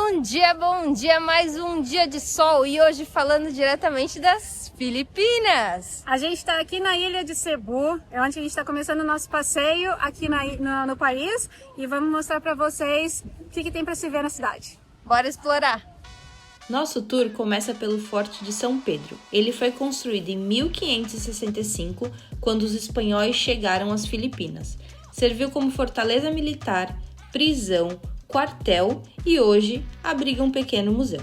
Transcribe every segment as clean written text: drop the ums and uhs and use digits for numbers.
bom dia, mais um dia de sol e hoje falando diretamente das Filipinas. A gente está aqui na ilha de Cebu, é onde a gente está começando o nosso passeio aqui no país e vamos mostrar para vocês o que tem para se ver na cidade. Bora explorar! Nosso tour começa pelo Forte de São Pedro. Ele foi construído em 1565, quando os espanhóis chegaram às Filipinas. Serviu como fortaleza militar, prisão, quartel e hoje abriga um pequeno museu.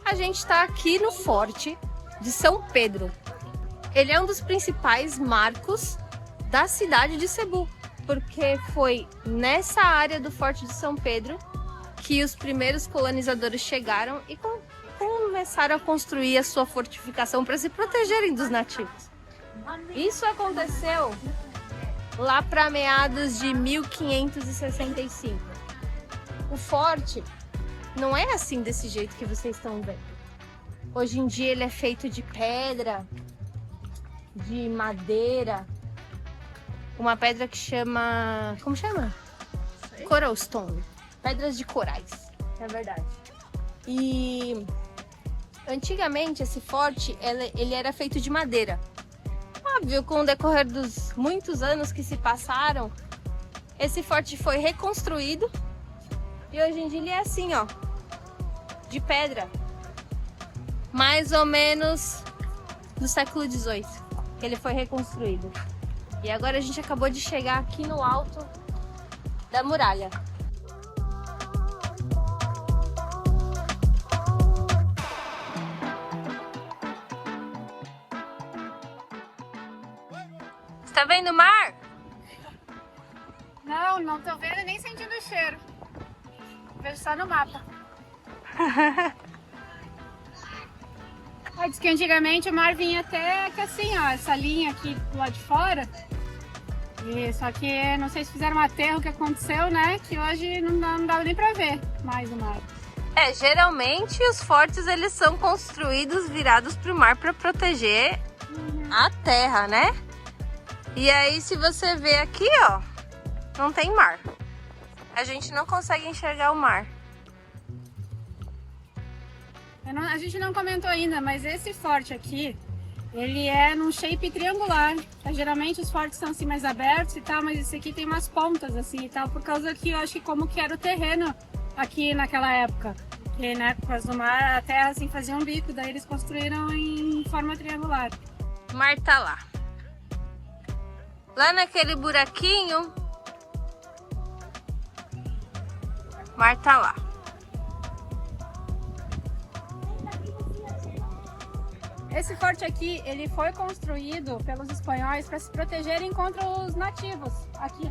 A gente está aqui no Forte de São Pedro. Ele é um dos principais marcos da cidade de Cebu, porque foi nessa área do Forte de São Pedro que os primeiros colonizadores chegaram e começaram a construir a sua fortificação para se protegerem dos nativos. Isso aconteceu lá para meados de 1565. O forte não é assim desse jeito que vocês estão vendo. Hoje em dia ele é feito de pedra, de madeira, uma pedra que chama... como chama? Coral Stone. Pedras de corais, é verdade. E antigamente esse forte ele era feito de madeira. Óbvio, com o decorrer dos muitos anos que se passaram, esse forte foi reconstruído e hoje em dia ele é assim, ó, de pedra. Mais ou menos do século XVIII que ele foi reconstruído. E agora a gente acabou de chegar aqui no alto da muralha. Tá vendo o mar? Não tô vendo e nem sentindo o cheiro. Vejo só no mapa. Diz que antigamente o mar vinha até que assim, ó, essa linha aqui do lado de fora. E só que não sei se fizeram um aterro que aconteceu, né? Que hoje não dá nem pra ver mais o mar. Geralmente os fortes eles são construídos virados pro mar para proteger a terra, né? E aí, se você ver aqui, ó, não tem mar. A gente não consegue enxergar o mar. A gente não comentou ainda, mas esse forte aqui, ele é num shape triangular. Geralmente os fortes são assim mais abertos e tal, mas esse aqui tem umas pontas assim e tal, por causa que eu acho que como que era o terreno aqui naquela época. Porque, né, por causa do mar, a terra assim fazia um bico, daí eles construíram em forma triangular. O mar tá lá. Lá naquele buraquinho, o mar tá lá. Esse forte aqui, ele foi construído pelos espanhóis para se protegerem contra os nativos aqui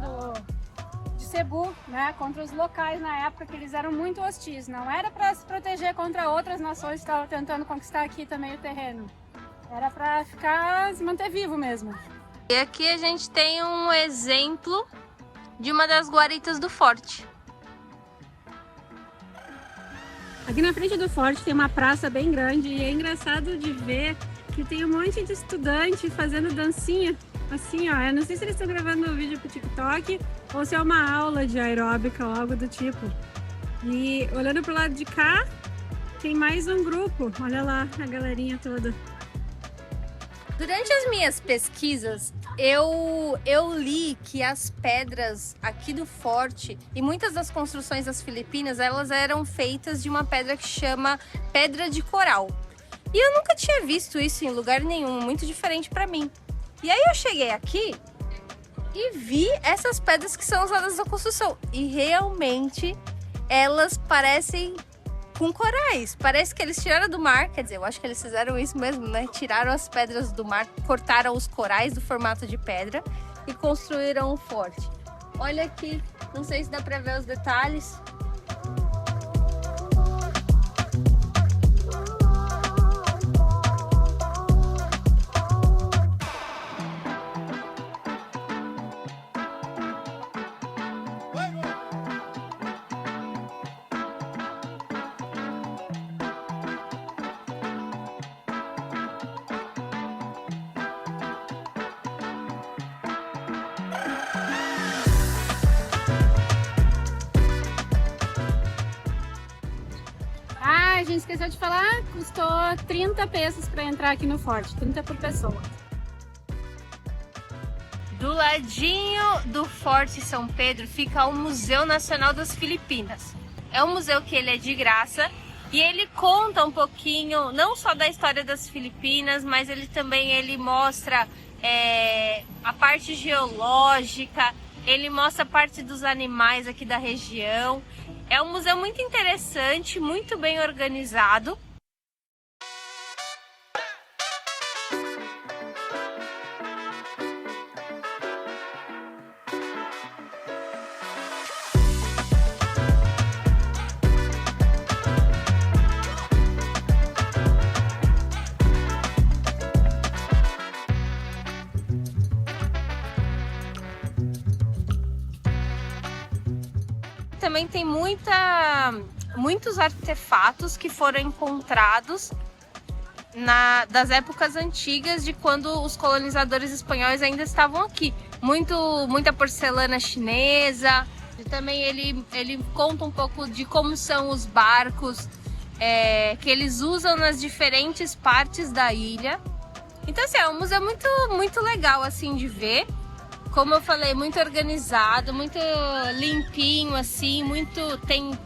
de Cebu, né? Contra os locais na época, que eles eram muito hostis. Não era para se proteger contra outras nações que estavam tentando conquistar aqui também o terreno. Era para se manter vivo mesmo. E aqui a gente tem um exemplo de uma das guaritas do forte. Aqui na frente do forte tem uma praça bem grande e é engraçado de ver que tem um monte de estudante fazendo dancinha. Assim, ó, eu não sei se eles estão gravando um vídeo pro TikTok ou se é uma aula de aeróbica ou algo do tipo. E olhando pro lado de cá, tem mais um grupo. Olha lá a galerinha toda. Durante as minhas pesquisas, eu li que as pedras aqui do forte e muitas das construções das Filipinas, elas eram feitas de uma pedra que chama pedra de coral. E eu nunca tinha visto isso em lugar nenhum, muito diferente para mim. E aí eu cheguei aqui e vi essas pedras que são usadas na construção. E realmente elas parecem com corais. Parece que eles tiraram do mar, quer dizer, eu acho que eles fizeram isso mesmo, né? Tiraram as pedras do mar, cortaram os corais do formato de pedra e construíram um forte. Olha aqui, não sei se dá pra ver os detalhes. gente esqueceu de falar, custou 30 pesos para entrar aqui no forte, 30 por pessoa. Do ladinho do Forte São Pedro fica o Museu Nacional das Filipinas. É um museu que ele é de graça e ele conta um pouquinho, não só da história das Filipinas, mas ele mostra a parte geológica, ele mostra a parte dos animais aqui da região. É um museu muito interessante, muito bem organizado. Também tem muitos artefatos que foram encontrados das épocas antigas, de quando os colonizadores espanhóis ainda estavam aqui. Muita porcelana chinesa. E também ele conta um pouco de como são os barcos que eles usam nas diferentes partes da ilha. Então, assim, é um museu muito legal assim de ver. Como eu falei, muito organizado, muito limpinho, assim,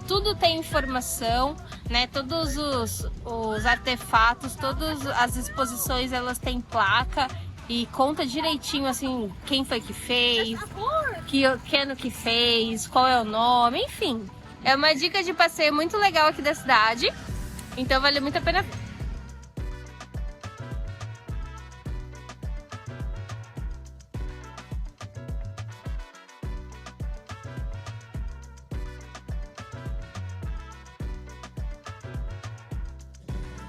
tudo tem informação, né? Todos os artefatos, todas as exposições, elas têm placa e conta direitinho, assim, quem foi que fez, que ano que fez, qual é o nome, enfim. É uma dica de passeio muito legal aqui da cidade, então vale muito a pena ver.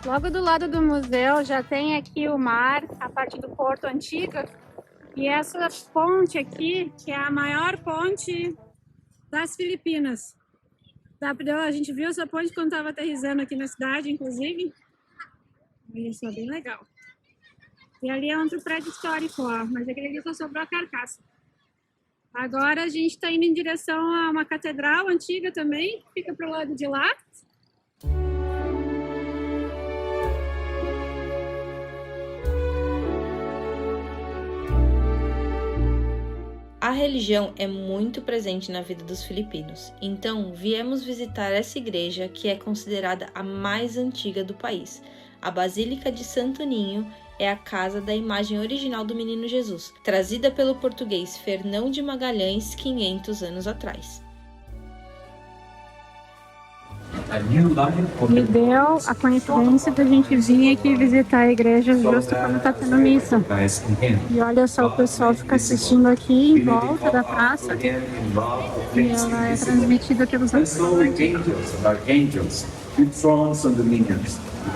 Logo do lado do museu já tem aqui o mar, a parte do Porto Antigo. E essa ponte aqui, que é a maior ponte das Filipinas. A gente viu essa ponte quando estava aterrissando aqui na cidade, inclusive. Isso é bem legal. E ali é outro prédio histórico, ó, mas aquele ali só sobrou a carcaça. Agora a gente está indo em direção a uma catedral antiga também, que fica pro lado de lá. A religião é muito presente na vida dos filipinos, então viemos visitar essa igreja que é considerada a mais antiga do país. A Basílica de Santo Ninho é a casa da imagem original do Menino Jesus, trazida pelo português Fernão de Magalhães 500 anos atrás. Me deu a coincidência da gente vir aqui visitar a igreja justo quando está tendo missa. E olha só, o pessoal fica assistindo aqui em volta da praça e ela é transmitida pelos anjos.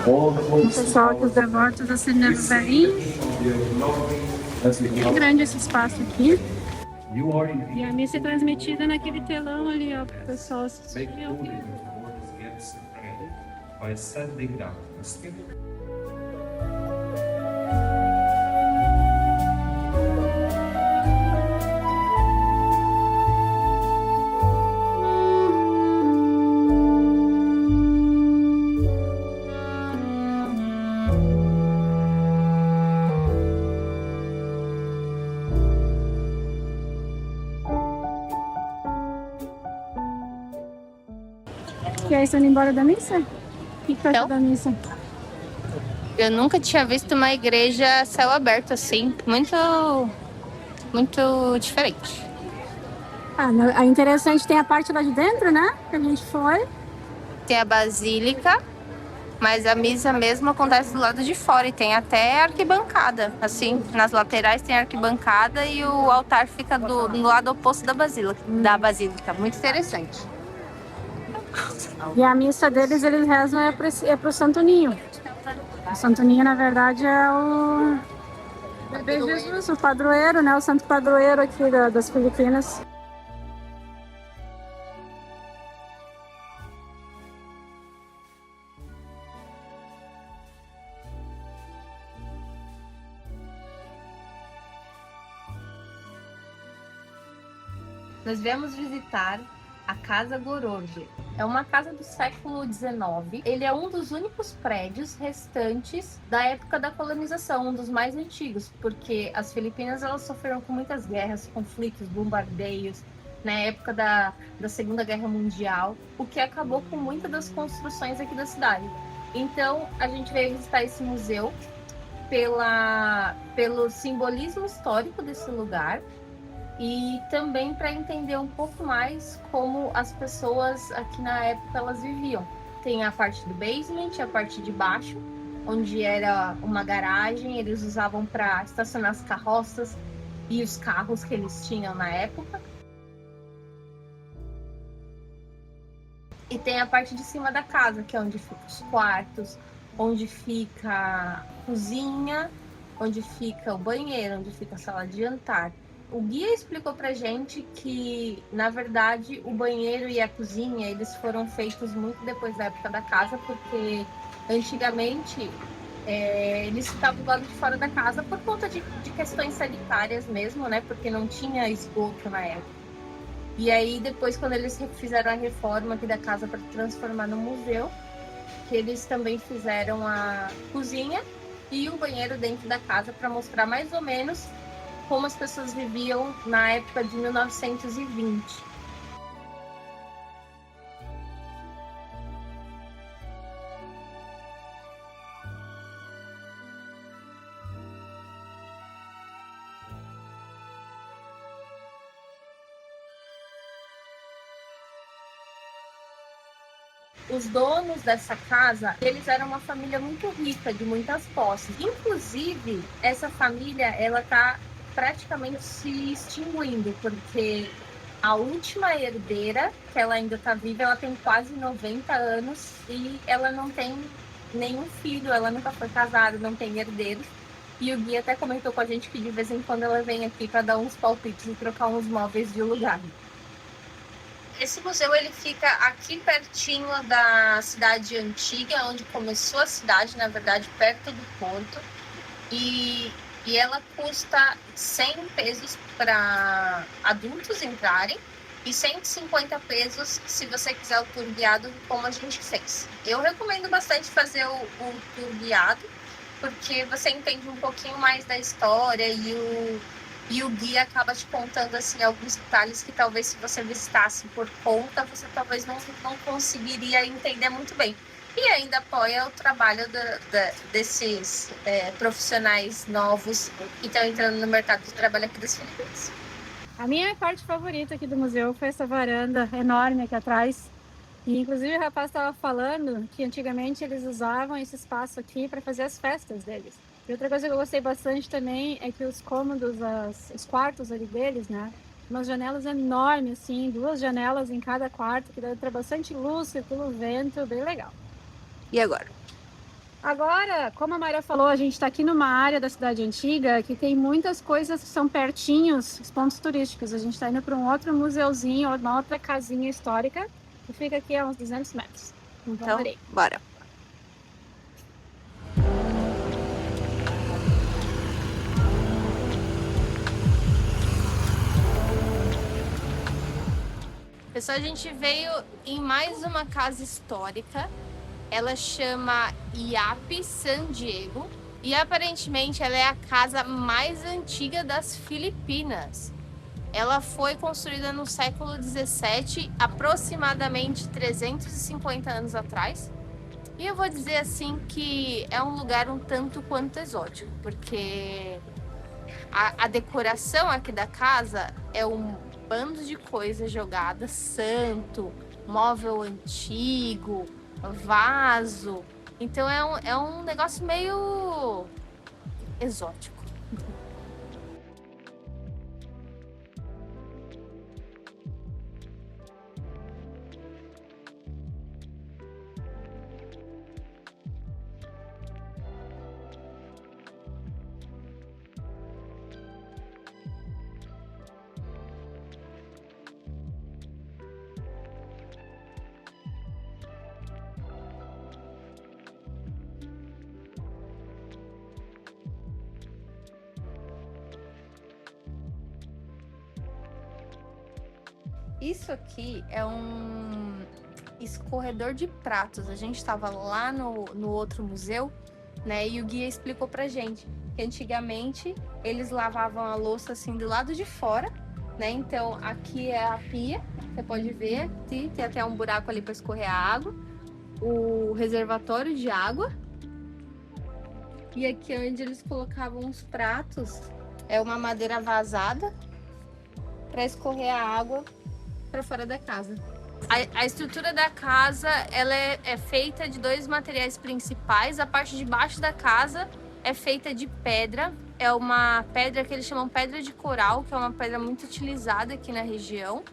O pessoal que os devotos acendendo velhinhos. É grande esse espaço aqui. E a missa é transmitida naquele telão ali, ó, para o pessoal assistir. By sending down the Spirit. E aí, estão indo embora da missa? O que foi da missa? Eu nunca tinha visto uma igreja a céu aberto assim, muito diferente. Ah, interessante, tem a parte lá de dentro, né? Que a gente foi. Tem a basílica, mas a missa mesmo acontece do lado de fora e tem até arquibancada, assim, nas laterais tem arquibancada e o altar fica do lado oposto da basílica. Muito interessante. E a missa deles, eles rezam pro Santo Ninho. O Santo Ninho, na verdade, é o bebê Jesus, o padroeiro, né? O santo padroeiro aqui das Filipinas. Nós viemos visitar a Casa Gorordo. É uma casa do século XIX. Ele é um dos únicos prédios restantes da época da colonização, um dos mais antigos, porque as Filipinas elas sofreram com muitas guerras, conflitos, bombardeios na época da Segunda Guerra Mundial, o que acabou com muitas das construções aqui da cidade. Então, a gente veio visitar esse museu pelo simbolismo histórico desse lugar e também para entender um pouco mais como as pessoas aqui na época elas viviam. Tem a parte do basement, a parte de baixo, onde era uma garagem, eles usavam para estacionar as carroças e os carros que eles tinham na época. E tem a parte de cima da casa, que é onde ficam os quartos, onde fica a cozinha, onde fica o banheiro, onde fica a sala de jantar. O guia explicou pra gente que, na verdade, o banheiro e a cozinha, eles foram feitos muito depois da época da casa, porque antigamente eles ficavam do lado de fora da casa por conta de questões sanitárias mesmo, né? Porque não tinha esgoto na época. E aí, depois, quando eles fizeram a reforma aqui da casa para transformar no museu, que eles também fizeram a cozinha e o banheiro dentro da casa para mostrar mais ou menos como as pessoas viviam na época de 1920. Os donos dessa casa, eles eram uma família muito rica, de muitas posses. Inclusive, essa família, ela tá praticamente se extinguindo, porque a última herdeira, que ela ainda tá viva, ela tem quase 90 anos e ela não tem nenhum filho, ela nunca foi casada, não tem herdeiros. E o guia até comentou com a gente que de vez em quando ela vem aqui para dar uns palpites e trocar uns móveis de lugar. Esse museu ele fica aqui pertinho da cidade antiga, onde começou a cidade, na verdade, perto do porto. E ela custa 100 pesos para adultos entrarem e 150 pesos se você quiser o tour guiado, como a gente fez. Eu recomendo bastante fazer o tour guiado, porque você entende um pouquinho mais da história e o guia acaba te contando assim, alguns detalhes que talvez se você visitasse por conta, você talvez não conseguiria entender muito bem. E ainda apoia o trabalho desses profissionais novos que estão entrando no mercado de trabalho aqui das Filipinas. A minha parte favorita aqui do museu foi essa varanda enorme aqui atrás. E inclusive o rapaz estava falando que antigamente eles usavam esse espaço aqui para fazer as festas deles. E outra coisa que eu gostei bastante também é que os cômodos, os quartos ali deles, né? Umas janelas enormes, assim, 2 janelas em cada quarto, que dá para bastante luz, circula o vento, bem legal. E agora? Agora, como a Mayra falou, a gente está aqui numa área da cidade antiga que tem muitas coisas que são pertinhos, os pontos turísticos. A gente está indo para um outro museuzinho, uma outra casinha histórica, que fica aqui a uns 200 metros. Então, bora. Pessoal, a gente veio em mais uma casa histórica. Ela chama IAP San Diego e aparentemente ela é a casa mais antiga das Filipinas. Ela foi construída no século 17, aproximadamente 350 anos atrás. E eu vou dizer assim que é um lugar um tanto quanto exótico, porque a decoração aqui da casa é um bando de coisas jogadas, santo, móvel antigo, vaso. Então é um negócio meio exótico. Isso aqui é um escorredor de pratos. A gente estava lá no outro museu, né? E o guia explicou pra gente que antigamente eles lavavam a louça assim do lado de fora, né? Então aqui é a pia, você pode ver, aqui tem até um buraco ali para escorrer a água, o reservatório de água. E aqui onde eles colocavam os pratos é uma madeira vazada para escorrer a água para fora da casa. A estrutura da casa ela é feita de 2 materiais principais. A parte de baixo da casa é feita de pedra. É uma pedra que eles chamam pedra de coral, que é uma pedra muito utilizada aqui na região.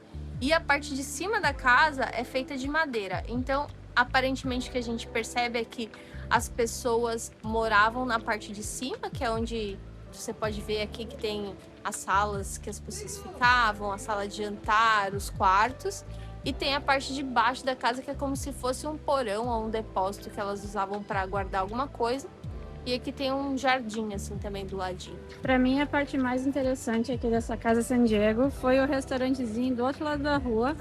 E a parte de cima da casa é feita de madeira. Então, aparentemente, o que a gente percebe é que as pessoas moravam na parte de cima, que é onde você pode ver aqui que tem as salas que as pessoas ficavam, a sala de jantar, os quartos. E tem a parte de baixo da casa que é como se fosse um porão ou um depósito que elas usavam para guardar alguma coisa. E aqui tem um jardim assim também do ladinho. Para mim, a parte mais interessante aqui dessa casa San Diego foi o restaurantezinho do outro lado da rua,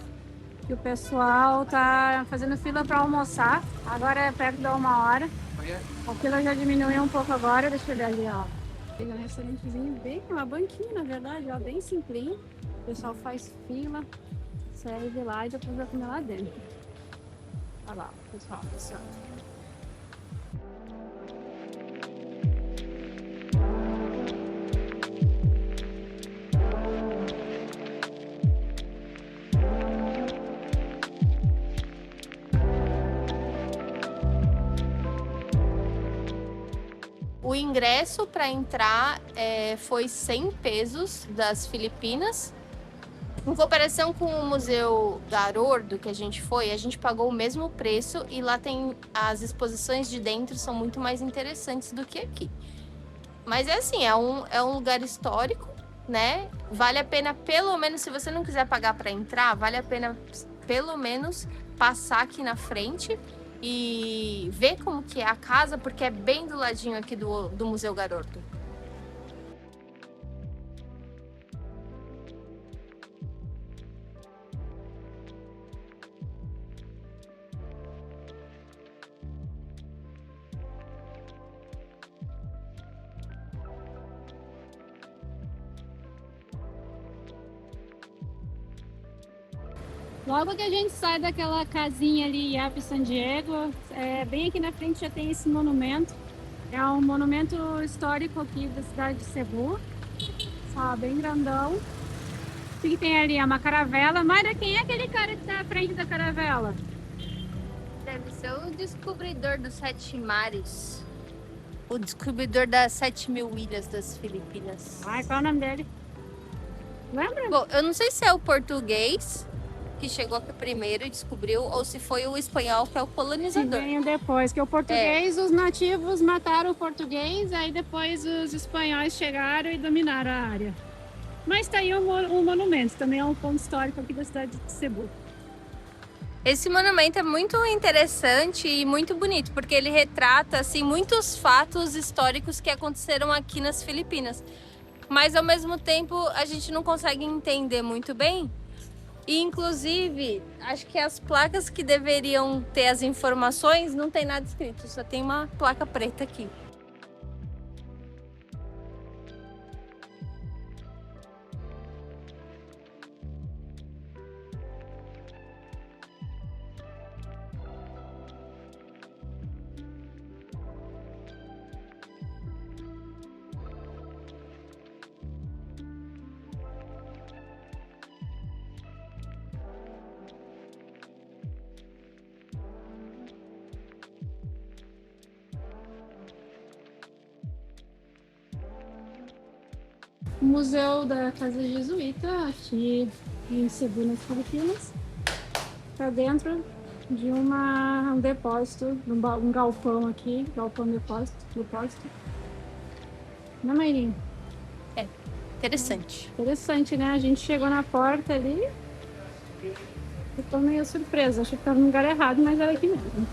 que o pessoal tá fazendo fila para almoçar. Agora é perto da 1h. A fila já diminuiu um pouco agora, deixa eu ver ali, ó. Tem um restaurantezinho bem, uma banquinha na verdade, ó, bem simplinho. O pessoal faz fila, serve lá e depois vai comer lá dentro. Olha lá, pessoal. O ingresso para entrar foi 100 pesos das Filipinas. Em comparação com o Museu Garordo que a gente foi, a gente pagou o mesmo preço e lá tem as exposições de dentro são muito mais interessantes do que aqui. Mas é assim, é um lugar histórico, né? Vale a pena, pelo menos, se você não quiser pagar para entrar, vale a pena pelo menos passar aqui na frente e ver como que é a casa, porque é bem do ladinho aqui do Museu Garordo. Logo que a gente sai daquela casinha ali, Yap San Diego, bem aqui na frente já tem esse monumento. É um monumento histórico aqui da cidade de Cebu. Ó, bem grandão. O que tem ali? É uma caravela. Mayra, quem é aquele cara que tá à frente da caravela? Deve ser o descobridor dos 7 mares. O descobridor das 7.000 ilhas das Filipinas. Ai, qual é o nome dele? Lembra? Bom, eu não sei se é o português que chegou aqui primeiro e descobriu, ou se foi o espanhol, que é o Que colonizador. veio depois, que o português, os nativos mataram o português, aí depois os espanhóis chegaram e dominaram a área. Mas tá aí o monumento, também é um ponto histórico aqui da cidade de Cebu. Esse monumento é muito interessante e muito bonito, porque ele retrata assim muitos fatos históricos que aconteceram aqui nas Filipinas. Mas ao mesmo tempo a gente não consegue entender muito bem. E inclusive, acho que as placas que deveriam ter as informações não tem nada escrito, só tem uma placa preta aqui. O Museu da Casa Jesuíta, aqui em Cebu, nas Filipinas. Está dentro de um depósito, um galpão aqui, depósito. Não, Mairinha? Interessante. Interessante, né? A gente chegou na porta ali e tô meio surpresa. Achei que estava no lugar errado, mas era aqui mesmo.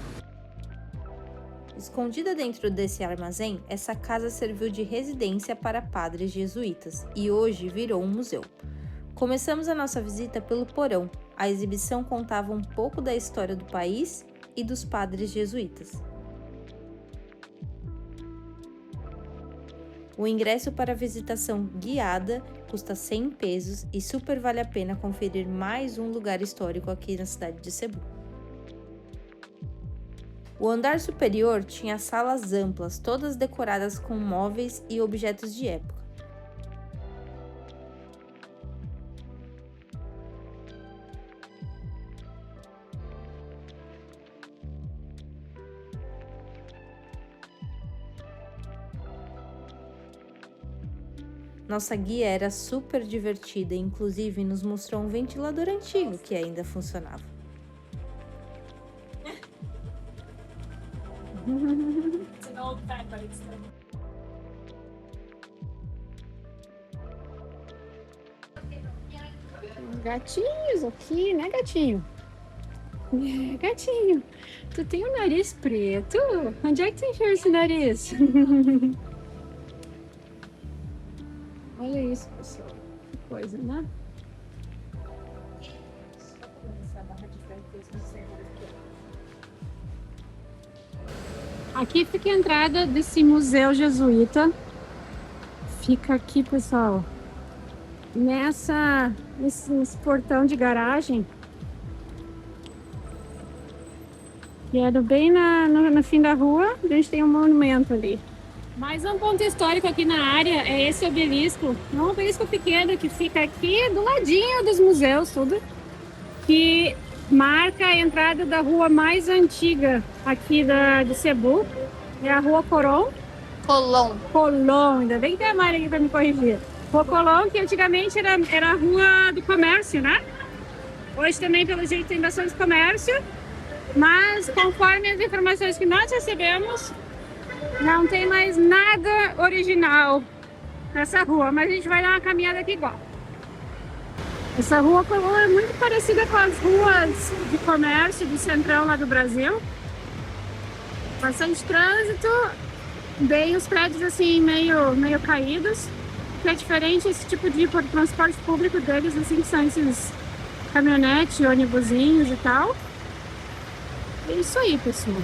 Escondida dentro desse armazém, essa casa serviu de residência para padres jesuítas e hoje virou um museu. Começamos a nossa visita pelo porão. A exibição contava um pouco da história do país e dos padres jesuítas. O ingresso para a visitação guiada custa 100 pesos e super vale a pena conferir mais um lugar histórico aqui na cidade de Cebu. O andar superior tinha salas amplas, todas decoradas com móveis e objetos de época. Nossa guia era super divertida e inclusive nos mostrou um ventilador antigo que ainda funcionava. Gatinhos aqui, né, gatinho? É, gatinho, tu tem um nariz preto? Onde é que tu enfiou esse nariz? Olha isso, pessoal. Que coisa, né? Aqui fica a entrada desse museu jesuíta. Fica aqui, pessoal, nesse portão de garagem. E era bem no fim da rua, a gente tem um monumento ali. Mais um ponto histórico aqui na área é esse obelisco. É um obelisco pequeno que fica aqui do ladinho dos museus, tudo. Que marca a entrada da rua mais antiga aqui de Cebu. É a Rua Colón. Colón, ainda bem que tem a Mari aqui para me corrigir. Rua Colón, que antigamente era a rua do comércio, né? Hoje também, pelo jeito, tem bastante comércio. Mas, conforme as informações que nós recebemos, não tem mais nada original nessa rua, mas a gente vai dar uma caminhada aqui igual. Essa rua Colón é muito parecida com as ruas de comércio do centrão lá do Brasil. Bastante trânsito, bem os prédios assim meio caídos. O que é diferente esse tipo de transporte público deles, assim, que são esses caminhonetes, ônibusinhos e tal. É isso aí, pessoal.